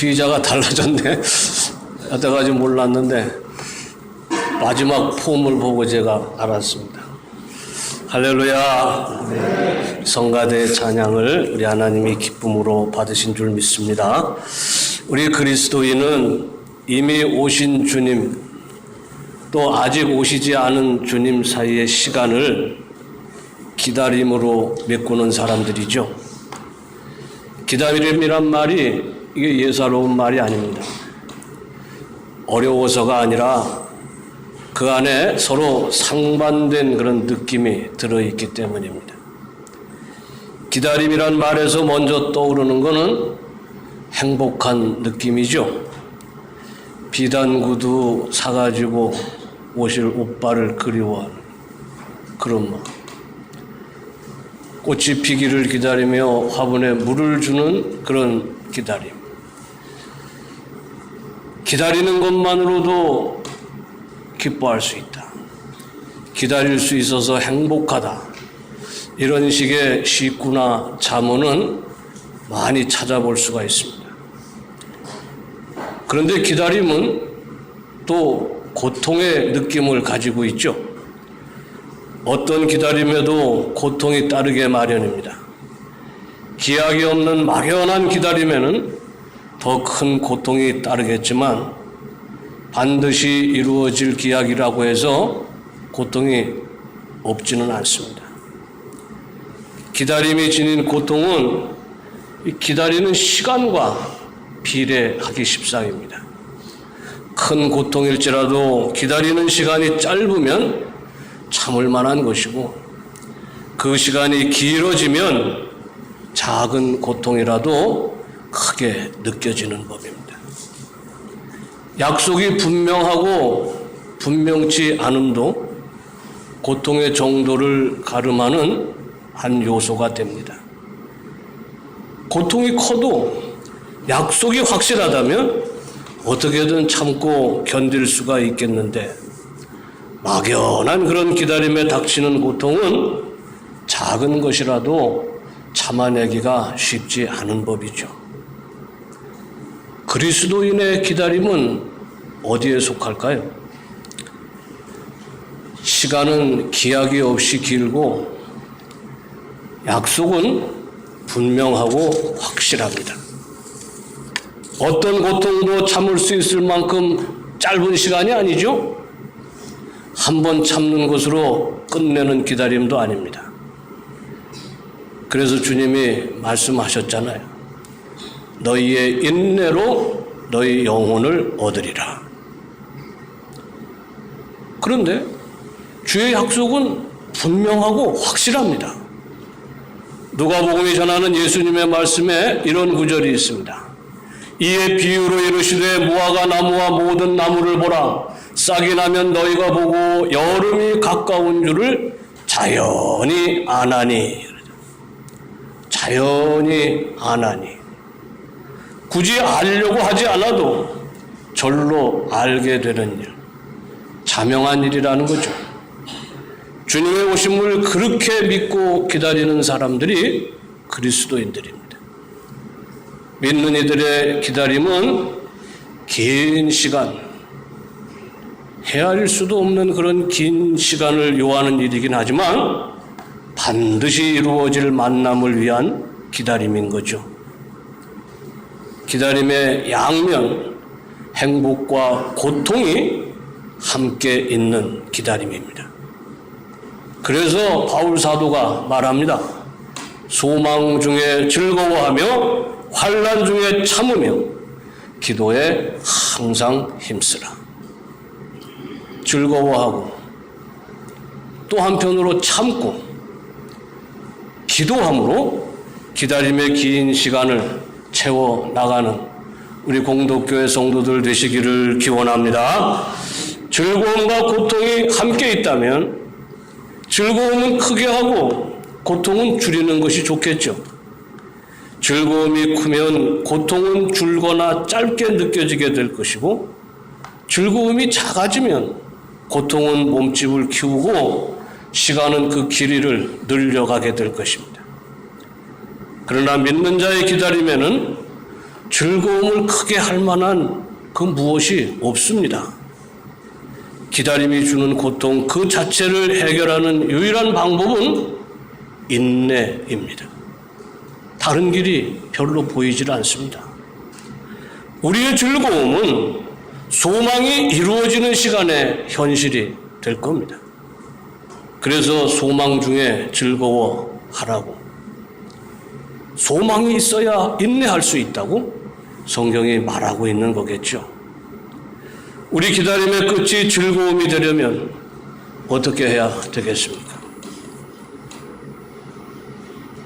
피의자가 달라졌네. 여태까지 몰랐는데 마지막 폼을 보고 제가 알았습니다. 할렐루야. 성가대 찬양을 우리 하나님이 기쁨으로 받으신 줄 믿습니다. 우리 그리스도인은 이미 오신 주님 또 아직 오시지 않은 주님 사이의 시간을 기다림으로 메꾸는 사람들이죠. 기다림이란 말이 이게 예사로운 말이 아닙니다. 어려워서가 아니라 그 안에 서로 상반된 그런 느낌이 들어있기 때문입니다. 기다림이란 말에서 먼저 떠오르는 것은 행복한 느낌이죠. 비단구두 사가지고 오실 오빠를 그리워하는 그런 마음. 꽃이 피기를 기다리며 화분에 물을 주는 그런 기다림. 기다리는 것만으로도 기뻐할 수 있다. 기다릴 수 있어서 행복하다. 이런 식의 시구나 자문은 많이 찾아볼 수가 있습니다. 그런데 기다림은 또 고통의 느낌을 가지고 있죠. 어떤 기다림에도 고통이 따르게 마련입니다. 기약이 없는 막연한 기다림에는 더 큰 고통이 따르겠지만 반드시 이루어질 기약이라고 해서 고통이 없지는 않습니다. 기다림이 지닌 고통은 기다리는 시간과 비례하기 십상입니다. 큰 고통일지라도 기다리는 시간이 짧으면 참을 만한 것이고 그 시간이 길어지면 작은 고통이라도 크게 느껴지는 법입니다. 약속이 분명하고 분명치 않음도 고통의 정도를 가름하는 한 요소가 됩니다. 고통이 커도 약속이 확실하다면 어떻게든 참고 견딜 수가 있겠는데 막연한 그런 기다림에 닥치는 고통은 작은 것이라도 참아내기가 쉽지 않은 법이죠. 그리스도인의 기다림은 어디에 속할까요? 시간은 기약이 없이 길고 약속은 분명하고 확실합니다. 어떤 고통도 참을 수 있을 만큼 짧은 시간이 아니죠. 한 번 참는 것으로 끝내는 기다림도 아닙니다. 그래서 주님이 말씀하셨잖아요. 너희의 인내로 너희 영혼을 얻으리라. 그런데 주의 약속은 분명하고 확실합니다. 누가복음이 전하는 예수님의 말씀에 이런 구절이 있습니다. 이에 비유로 이르시되 무화과 나무와 모든 나무를 보라. 싹이 나면 너희가 보고 여름이 가까운 줄을 자연히 아나니. 자연히 아나니. 굳이 알려고 하지 않아도 절로 알게 되는 일. 자명한 일이라는 거죠. 주님의 오심을 그렇게 믿고 기다리는 사람들이 그리스도인들입니다. 믿는 이들의 기다림은 긴 시간, 헤아릴 수도 없는 그런 긴 시간을 요하는 일이긴 하지만 반드시 이루어질 만남을 위한 기다림인 거죠. 기다림의 양면, 행복과 고통이 함께 있는 기다림입니다. 그래서 바울 사도가 말합니다. 소망 중에 즐거워하며 환난 중에 참으며 기도에 항상 힘쓰라. 즐거워하고 또 한편으로 참고 기도함으로 기다림의 긴 시간을 채워나가는 우리 공덕교회 성도들 되시기를 기원합니다. 즐거움과 고통이 함께 있다면 즐거움은 크게 하고 고통은 줄이는 것이 좋겠죠. 즐거움이 크면 고통은 줄거나 짧게 느껴지게 될 것이고 즐거움이 작아지면 고통은 몸집을 키우고 시간은 그 길이를 늘려가게 될 것입니다. 그러나 믿는 자의 기다림에는 즐거움을 크게 할 만한 그 무엇이 없습니다. 기다림이 주는 고통 그 자체를 해결하는 유일한 방법은 인내입니다. 다른 길이 별로 보이질 않습니다. 우리의 즐거움은 소망이 이루어지는 시간에 현실이 될 겁니다. 그래서 소망 중에 즐거워하라고. 소망이 있어야 인내할 수 있다고 성경이 말하고 있는 거겠죠. 우리 기다림의 끝이 즐거움이 되려면 어떻게 해야 되겠습니까?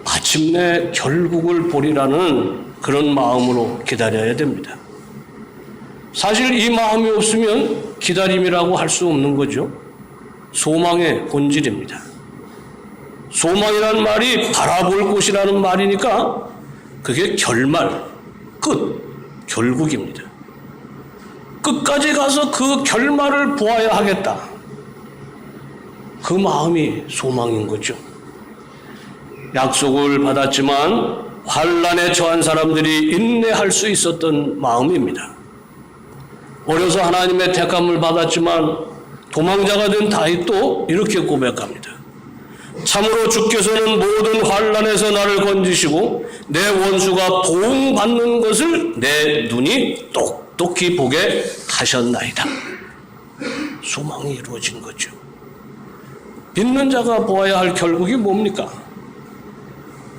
마침내 결국을 보리라는 그런 마음으로 기다려야 됩니다. 사실 이 마음이 없으면 기다림이라고 할 수 없는 거죠. 소망의 본질입니다. 소망이라는 말이 바라볼 곳이라는 말이니까 그게 결말, 끝, 결국입니다. 끝까지 가서 그 결말을 보아야 하겠다. 그 마음이 소망인 거죠. 약속을 받았지만 환난에 처한 사람들이 인내할 수 있었던 마음입니다. 어려서 하나님의 택함을 받았지만 도망자가 된 다윗도 이렇게 고백합니다. 참으로 주께서는 모든 환난에서 나를 건지시고 내 원수가 보응받는 것을 내 눈이 똑똑히 보게 하셨나이다. 소망이 이루어진 거죠. 믿는 자가 보아야 할 결국이 뭡니까?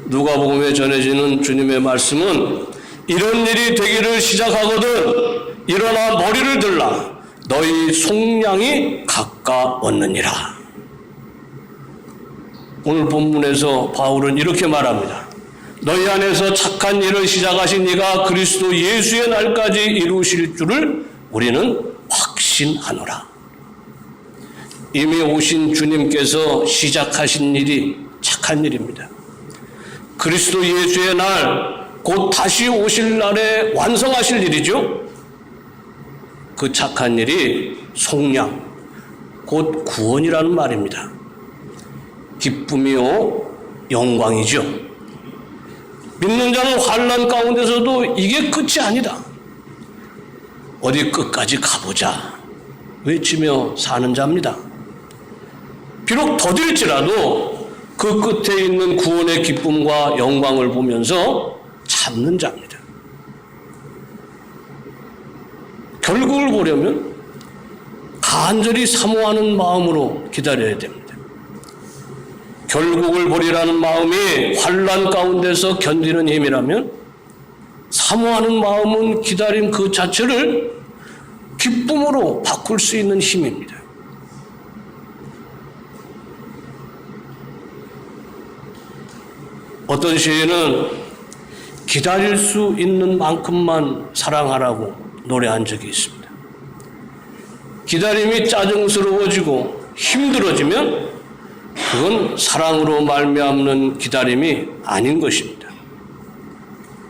누가복음에 전해지는 주님의 말씀은 이런 일이 되기를 시작하거든 일어나 머리를 들라 너희 속량이 가까웠느니라. 오늘 본문에서 바울은 이렇게 말합니다. 너희 안에서 착한 일을 시작하신 이가 그리스도 예수의 날까지 이루실 줄을 우리는 확신하노라. 이미 오신 주님께서 시작하신 일이 착한 일입니다. 그리스도 예수의 날, 곧 다시 오실 날에 완성하실 일이죠. 그 착한 일이 속량, 곧 구원이라는 말입니다. 기쁨이요 영광이죠. 믿는 자는 환난 가운데서도 이게 끝이 아니다. 어디 끝까지 가보자 외치며 사는 자입니다. 비록 더딜지라도 그 끝에 있는 구원의 기쁨과 영광을 보면서 참는 자입니다. 결국을 보려면 간절히 사모하는 마음으로 기다려야 됩니다. 결국을 보리라는 마음이 환난 가운데서 견디는 힘이라면 사모하는 마음은 기다림 그 자체를 기쁨으로 바꿀 수 있는 힘입니다. 어떤 시인은 기다릴 수 있는 만큼만 사랑하라고 노래한 적이 있습니다. 기다림이 짜증스러워지고 힘들어지면 그건 사랑으로 말미암는 기다림이 아닌 것입니다.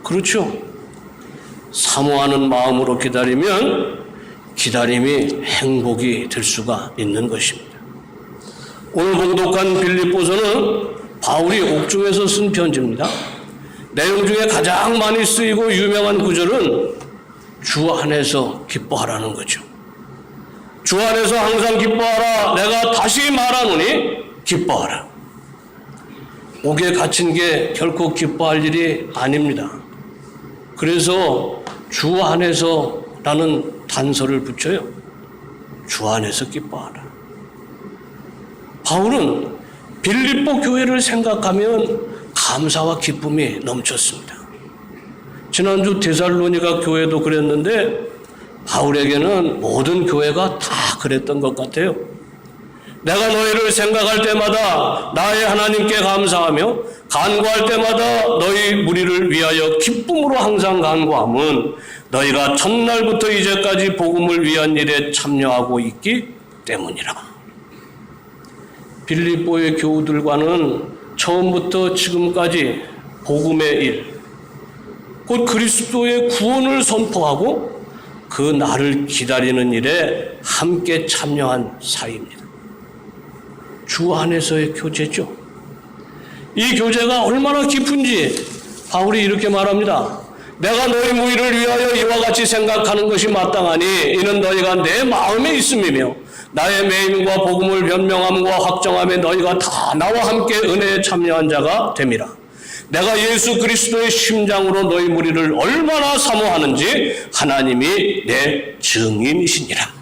그렇죠? 사모하는 마음으로 기다리면 기다림이 행복이 될 수가 있는 것입니다. 오늘 봉독한 빌립보서는 바울이 옥중에서 쓴 편지입니다. 내용 중에 가장 많이 쓰이고 유명한 구절은 주 안에서 기뻐하라는 거죠. 주 안에서 항상 기뻐하라. 내가 다시 말하노니 기뻐하라. 옥에 갇힌 게 결코 기뻐할 일이 아닙니다. 그래서 주 안에서라는 단서를 붙여요. 주 안에서 기뻐하라. 바울은 빌립보 교회를 생각하면 감사와 기쁨이 넘쳤습니다. 지난주 데살로니가 교회도 그랬는데 바울에게는 모든 교회가 다 그랬던 것 같아요. 내가 너희를 생각할 때마다 나의 하나님께 감사하며 간구할 때마다 너희 무리를 위하여 기쁨으로 항상 간구함은 너희가 첫날부터 이제까지 복음을 위한 일에 참여하고 있기 때문이라. 빌립보의 교우들과는 처음부터 지금까지 복음의 일, 곧 그리스도의 구원을 선포하고 그 날을 기다리는 일에 함께 참여한 사이입니다. 주 안에서의 교제죠. 이 교제가 얼마나 깊은지 바울이 이렇게 말합니다. 내가 너희 무리를 위하여 이와 같이 생각하는 것이 마땅하니 이는 너희가 내 마음에 있음이며 나의 매임과 복음을 변명함과 확정함에 너희가 다 나와 함께 은혜에 참여한 자가 됨이라. 내가 예수 그리스도의 심장으로 너희 무리를 얼마나 사모하는지 하나님이 내 증인이시니라.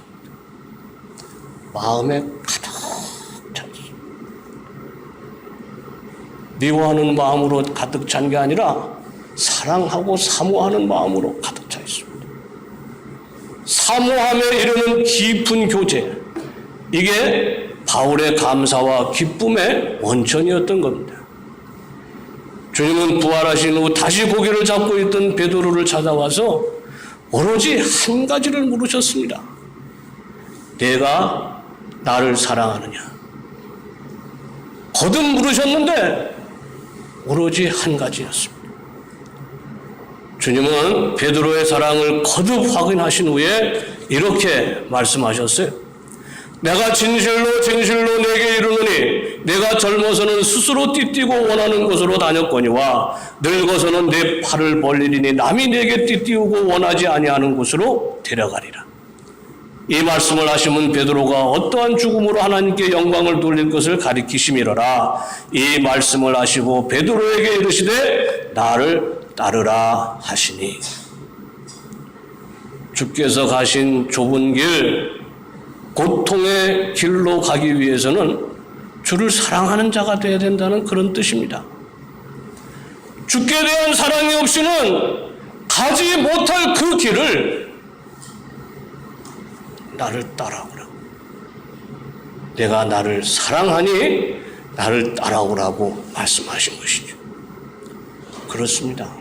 마음에 가득 찼어. 미워하는 마음으로 가득 찬 게 아니라 사랑하고 사모하는 마음으로 가득 차 있습니다. 사모함에 이르는 깊은 교제, 이게 바울의 감사와 기쁨의 원천이었던 겁니다. 주님은 부활하신 후 다시 고개를 잡고 있던 베드로를 찾아와서 오로지 한 가지를 물으셨습니다. 내가 나를 사랑하느냐? 거듭 물으셨는데 오로지 한 가지였습니다. 주님은 베드로의 사랑을 거듭 확인하신 후에 이렇게 말씀하셨어요. 내가 진실로 진실로 내게 이르노니 내가 젊어서는 스스로 띠띠고 원하는 곳으로 다녔거니와 늙어서는 내 팔을 벌리리니 남이 내게 띠띠우고 원하지 아니하는 곳으로 데려가리라. 이 말씀을 하시면 베드로가 어떠한 죽음으로 하나님께 영광을 돌릴 것을 가리키심이로라. 이 말씀을 하시고 베드로에게 이르시되 나를 따르라 하시니, 주께서 가신 좁은 길, 고통의 길로 가기 위해서는 주를 사랑하는 자가 되어야 된다는 그런 뜻입니다. 주께 대한 사랑이 없이는 가지 못할 그 길을 나를 따라오라. 내가 나를 사랑하니 나를 따라오라고 말씀하신 것이죠. 그렇습니다.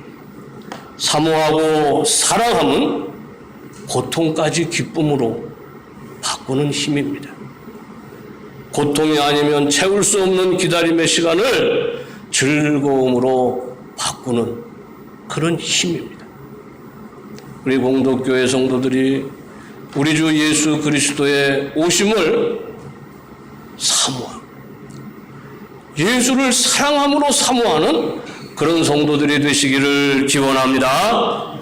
사모하고 사랑함은 고통까지 기쁨으로 바꾸는 힘입니다. 고통이 아니면 채울 수 없는 기다림의 시간을 즐거움으로 바꾸는 그런 힘입니다. 우리 공덕교회 성도들이 우리 주 예수 그리스도의 오심을 사모하고 예수를 사랑함으로 사모하는 그런 성도들이 되시기를 기원합니다.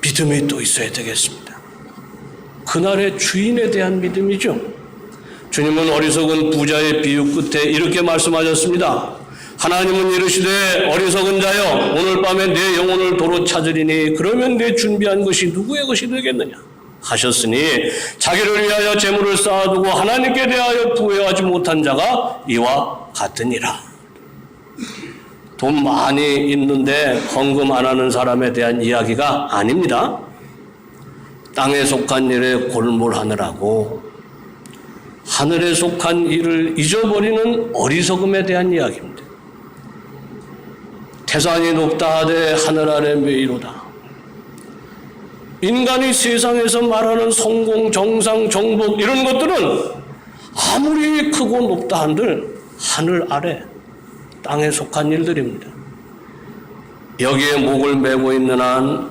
믿음이 또 있어야 되겠습니다. 그날의 주인에 대한 믿음이죠. 주님은 어리석은 부자의 비유 끝에 이렇게 말씀하셨습니다. 하나님은 이르시되 어리석은 자여 오늘 밤에 내 영혼을 도로 찾으리니 그러면 내 준비한 것이 누구의 것이 되겠느냐 하셨으니 자기를 위하여 재물을 쌓아두고 하나님께 대하여 부여하지 못한 자가 이와 같으니라. 돈 많이 있는데 헌금 안 하는 사람에 대한 이야기가 아닙니다. 땅에 속한 일에 골몰하느라고 하늘에 속한 일을 잊어버리는 어리석음에 대한 이야기입니다. 태산이 높다 하되 하늘 아래 매이로다. 인간이 세상에서 말하는 성공, 정상, 정복 이런 것들은 아무리 크고 높다 한들 하늘 아래 땅에 속한 일들입니다. 여기에 목을 메고 있는 한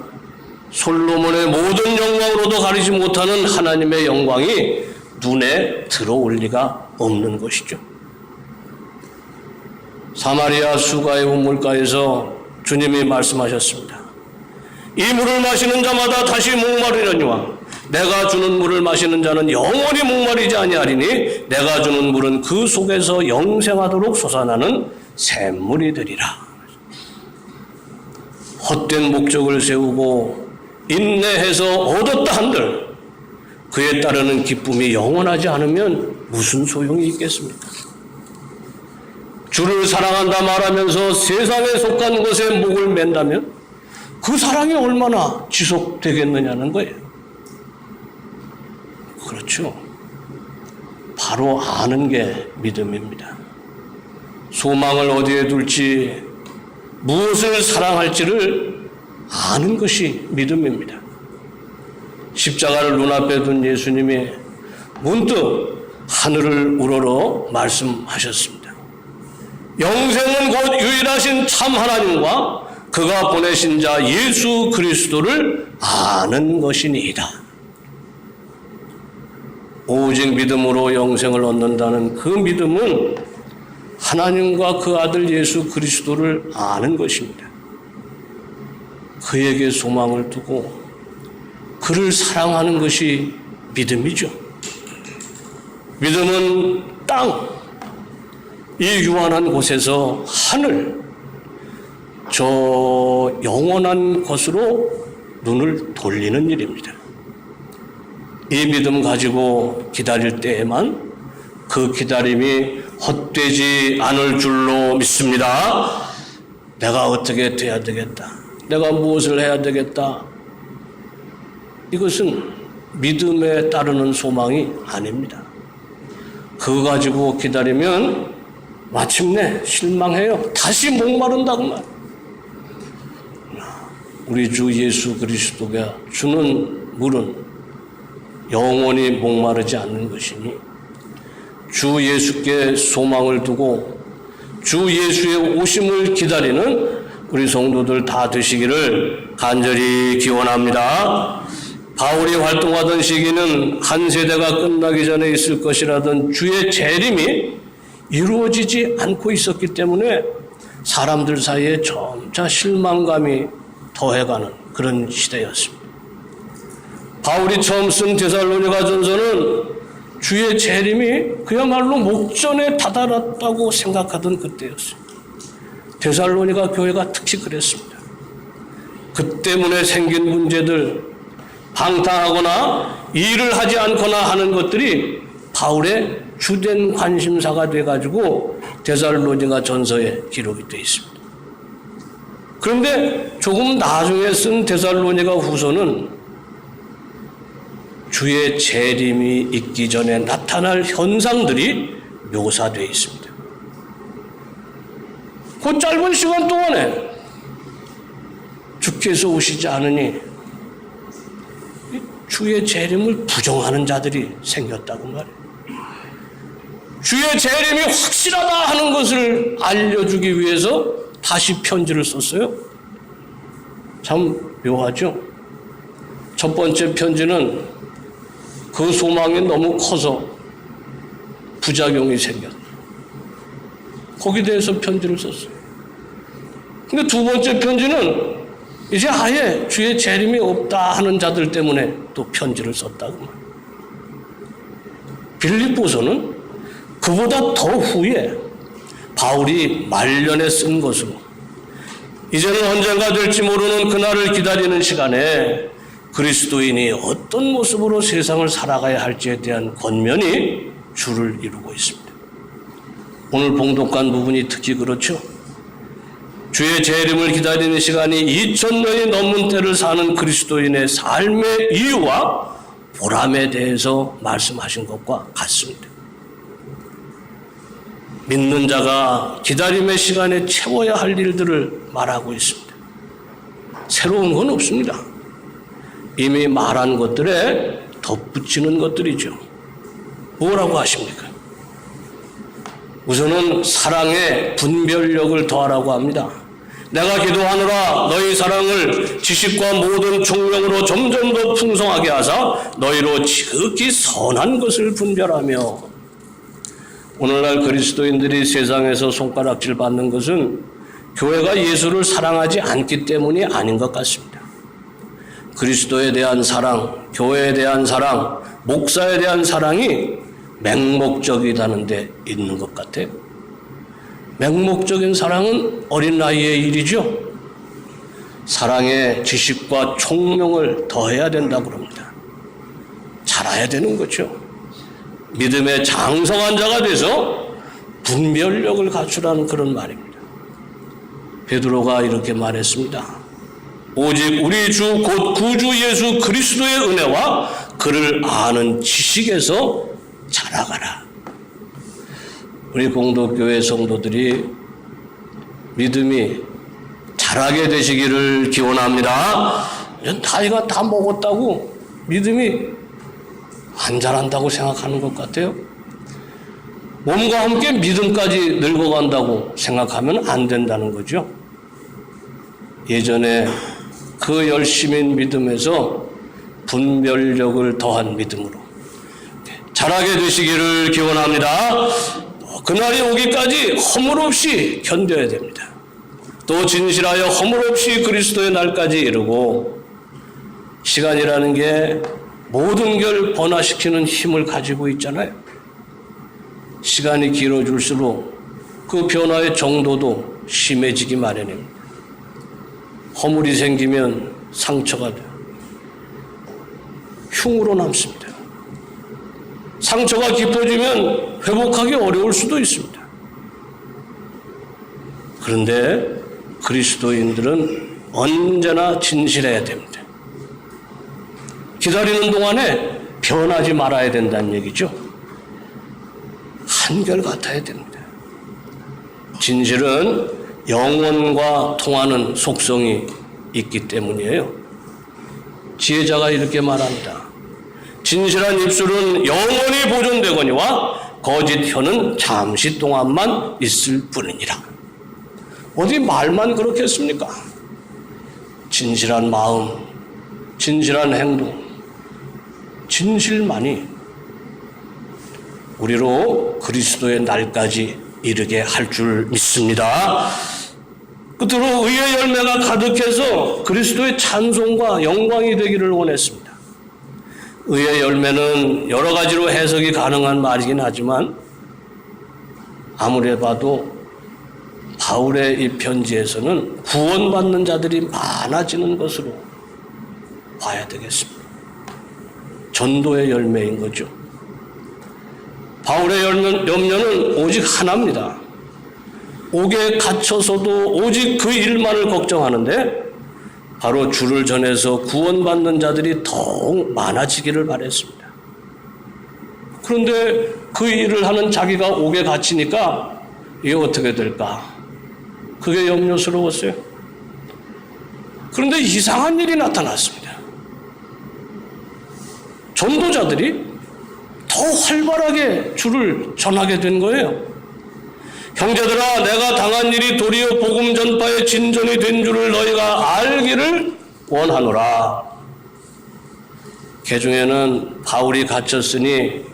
솔로몬의 모든 영광으로도 가리지 못하는 하나님의 영광이 눈에 들어올 리가 없는 것이죠. 사마리아 수가의 우물가에서 주님이 말씀하셨습니다. 이 물을 마시는 자마다 다시 목마르려니와 내가 주는 물을 마시는 자는 영원히 목마르지 아니하리니 내가 주는 물은 그 속에서 영생하도록 솟아나는 샘물이 되리라. 헛된 목적을 세우고 인내해서 얻었다 한들 그에 따르는 기쁨이 영원하지 않으면 무슨 소용이 있겠습니까? 주를 사랑한다 말하면서 세상에 속한 것에 목을 맨다면 그 사랑이 얼마나 지속되겠느냐는 거예요. 그렇죠. 바로 아는 게 믿음입니다. 소망을 어디에 둘지 무엇을 사랑할지를 아는 것이 믿음입니다. 십자가를 눈앞에 둔 예수님이 문득 하늘을 우러러 말씀하셨습니다. 영생은 곧 유일하신 참 하나님과 그가 보내신 자 예수 그리스도를 아는 것이니이다. 오직 믿음으로 영생을 얻는다는 그 믿음은 하나님과 그 아들 예수 그리스도를 아는 것입니다. 그에게 소망을 두고 그를 사랑하는 것이 믿음이죠. 믿음은 땅, 이 유한한 곳에서 하늘, 저 영원한 것으로 눈을 돌리는 일입니다. 이 믿음 가지고 기다릴 때에만 그 기다림이 헛되지 않을 줄로 믿습니다. 내가 어떻게 돼야 되겠다. 내가 무엇을 해야 되겠다. 이것은 믿음에 따르는 소망이 아닙니다. 그거 가지고 기다리면 마침내 실망해요. 다시 목마른다고 말. 우리 주 예수 그리스도가 주는 물은 영원히 목마르지 않는 것이니 주 예수께 소망을 두고 주 예수의 오심을 기다리는 우리 성도들 다 되시기를 간절히 기원합니다. 바울이 활동하던 시기는 한 세대가 끝나기 전에 있을 것이라던 주의 재림이 이루어지지 않고 있었기 때문에 사람들 사이에 점차 실망감이 더해가는 그런 시대였습니다. 바울이 처음 쓴 데살로니가 전서는 주의 재림이 그야말로 목전에 다다랐다고 생각하던 그때였습니다. 데살로니가 교회가 특히 그랬습니다. 그 때문에 생긴 문제들, 방탕하거나 일을 하지 않거나 하는 것들이 바울의 주된 관심사가 돼가지고 데살로니가 전서에 기록이 되어 있습니다. 그런데 조금 나중에 쓴 데살로니가 후서는 주의 재림이 있기 전에 나타날 현상들이 묘사되어 있습니다. 그 짧은 시간 동안에 주께서 오시지 않으니 주의 재림을 부정하는 자들이 생겼다고 말해요. 주의 재림이 확실하다 하는 것을 알려주기 위해서 다시 편지를 썼어요. 참 묘하죠. 첫 번째 편지는 그 소망이 너무 커서 부작용이 생겼다. 거기에 대해서 편지를 썼어요. 근데 두 번째 편지는 이제 아예 주의 재림이 없다 하는 자들 때문에 또 편지를 썼다고 말해요. 빌립보서는 그보다 더 후에 바울이 말년에 쓴 것으로 이제는 언젠가 될지 모르는 그날을 기다리는 시간에 그리스도인이 어떤 모습으로 세상을 살아가야 할지에 대한 권면이 주를 이루고 있습니다. 오늘 봉독한 부분이 특히 그렇죠. 주의 재림을 기다리는 시간이 2000년이 넘은 때를 사는 그리스도인의 삶의 이유와 보람에 대해서 말씀하신 것과 같습니다. 믿는 자가 기다림의 시간에 채워야 할 일들을 말하고 있습니다. 새로운 건 없습니다. 이미 말한 것들에 덧붙이는 것들이죠. 뭐라고 하십니까? 우선은 사랑의 분별력을 더하라고 합니다. 내가 기도하노라 너희 사랑을 지식과 모든 총명으로 점점 더 풍성하게 하사 너희로 지극히 선한 것을 분별하며. 오늘날 그리스도인들이 세상에서 손가락질 받는 것은 교회가 예수를 사랑하지 않기 때문이 아닌 것 같습니다. 그리스도에 대한 사랑, 교회에 대한 사랑, 목사에 대한 사랑이 맹목적이라는 데 있는 것 같아요. 맹목적인 사랑은 어린 나이의 일이죠. 사랑에 지식과 총명을 더해야 된다고 합니다. 잘해야 되는 거죠. 믿음의 장성한 자가 돼서 분별력을 갖추라는 그런 말입니다. 베드로가 이렇게 말했습니다. 오직 우리 주 곧 구주 예수 그리스도의 은혜와 그를 아는 지식에서 자라가라. 우리 공동교회 성도들이 믿음이 자라게 되시기를 기원합니다. 나이가 다 먹었다고 믿음이 안 자란다고 생각하는 것 같아요. 몸과 함께 믿음까지 늙어간다고 생각하면 안 된다는 거죠. 예전에 그 열심인 믿음에서 분별력을 더한 믿음으로 자라게 되시기를 기원합니다. 그날이 오기까지 허물없이 견뎌야 됩니다. 또 진실하여 허물 없이 그리스도의 날까지 이르고, 시간이라는 게 모든 걸 변화시키는 힘을 가지고 있잖아요. 시간이 길어질수록 그 변화의 정도도 심해지기 마련입니다. 허물이 생기면 상처가 돼요. 흉으로 남습니다. 상처가 깊어지면 회복하기 어려울 수도 있습니다. 그런데 그리스도인들은 언제나 진실해야 됩니다. 기다리는 동안에 변하지 말아야 된다는 얘기죠. 한결같아야 됩니다. 진실은 영혼과 통하는 속성이 있기 때문이에요. 지혜자가 이렇게 말합니다. 진실한 입술은 영원히 보존되거니와 거짓 혀는 잠시 동안만 있을 뿐이니라. 어디 말만 그렇게 했습니까? 진실한 마음, 진실한 행동, 진실만이 우리로 그리스도의 날까지 이르게 할 줄 믿습니다. 끝으로 의의 열매가 가득해서 그리스도의 찬송과 영광이 되기를 원했습니다. 의의 열매는 여러 가지로 해석이 가능한 말이긴 하지만 아무리 봐도 바울의 이 편지에서는 구원받는 자들이 많아지는 것으로 봐야 되겠습니다. 전도의 열매인 거죠. 바울의 염려는 오직 하나입니다. 옥에 갇혀서도 오직 그 일만을 걱정하는데 바로 주를 전해서 구원받는 자들이 더욱 많아지기를 바랬습니다. 그런데 그 일을 하는 자기가 옥에 갇히니까 이게 어떻게 될까? 그게 염려스러웠어요. 그런데 이상한 일이 나타났습니다. 전도자들이 더 활발하게 주를 전하게 된 거예요. 형제들아, 내가 당한 일이 도리어 복음 전파의 진전이 된 줄을 너희가 알기를 원하노라. 개중에는 바울이 갇혔으니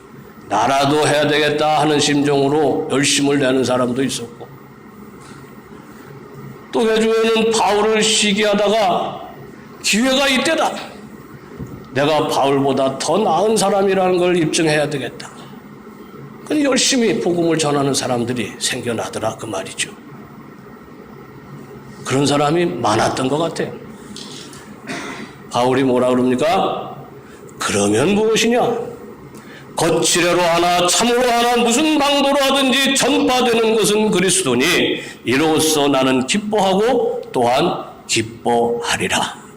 나라도 해야 되겠다 하는 심정으로 열심을 내는 사람도 있었고, 또 개중에는 바울을 시기하다가 기회가 이때다. 내가 바울보다 더 나은 사람이라는 걸 입증해야 되겠다. 그래서 열심히 복음을 전하는 사람들이 생겨나더라 그 말이죠. 그런 사람이 많았던 것 같아요. 바울이 뭐라 그럽니까? 그러면 무엇이냐? 거칠애로 하나 참으로 하나 무슨 방도로 하든지 전파되는 것은 그리스도니 이로써 나는 기뻐하고 또한 기뻐하리라.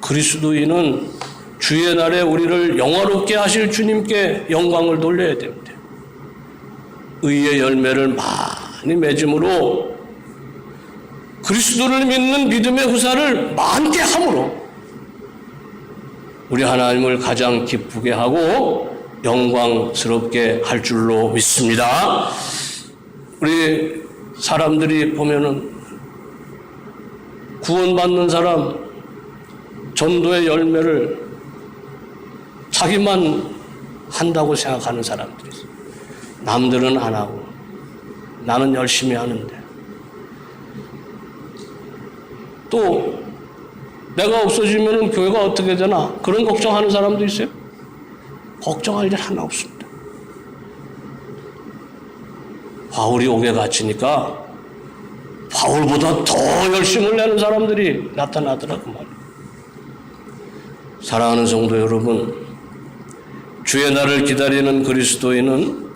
그리스도인은 주의 날에 우리를 영화롭게 하실 주님께 영광을 돌려야 됩니다. 의의 열매를 많이 맺음으로 그리스도를 믿는 믿음의 후사를 많게 함으로 우리 하나님을 가장 기쁘게 하고 영광스럽게 할 줄로 믿습니다. 우리 사람들이 보면은 구원받는 사람 전도의 열매를 자기만 한다고 생각하는 사람들이 있어요. 남들은 안 하고 나는 열심히 하는데, 또 내가 없어지면 교회가 어떻게 되나 그런 걱정하는 사람도 있어요. 걱정할 일 하나 없습니다. 바울이 옥에 갇히니까 바울보다 더 열심을 내는 사람들이 나타나더라고 말이에요. 사랑하는 성도 여러분, 주의 날을 기다리는 그리스도인은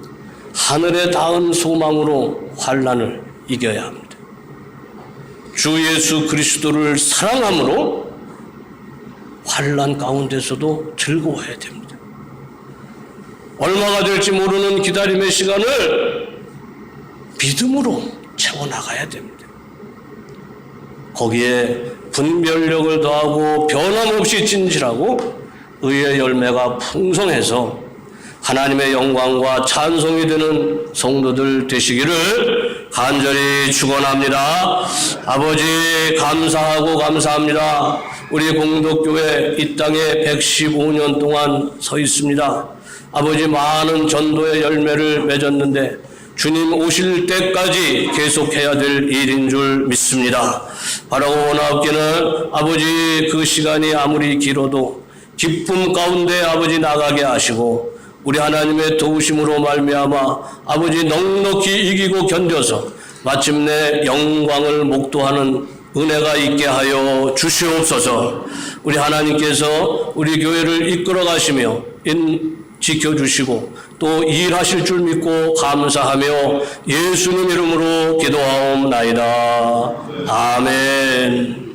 하늘에 닿은 소망으로 환난을 이겨야 합니다. 주 예수 그리스도를 사랑함으로 환난 가운데서도 즐거워해야 됩니다. 얼마가 될지 모르는 기다림의 시간을 믿음으로 채워나가야 됩니다. 거기에 분별력을 더하고 변함없이 진실하고 의의 열매가 풍성해서 하나님의 영광과 찬송이 되는 성도들 되시기를 간절히 축원합니다. 아버지 감사하고 감사합니다. 우리 공덕교회 이 땅에 115년 동안 서 있습니다. 아버지 많은 전도의 열매를 맺었는데 주님 오실 때까지 계속해야 될 일인 줄 믿습니다. 바라고 원하옵기는 아버지 그 시간이 아무리 길어도 기쁨 가운데 아버지 나가게 하시고 우리 하나님의 도우심으로 말미암아 아버지 넉넉히 이기고 견뎌서 마침내 영광을 목도하는 은혜가 있게 하여 주시옵소서. 우리 하나님께서 우리 교회를 이끌어 가시며 지켜주시고 또 일하실 줄 믿고 감사하며 예수님 이름으로 기도하옵나이다. 아멘.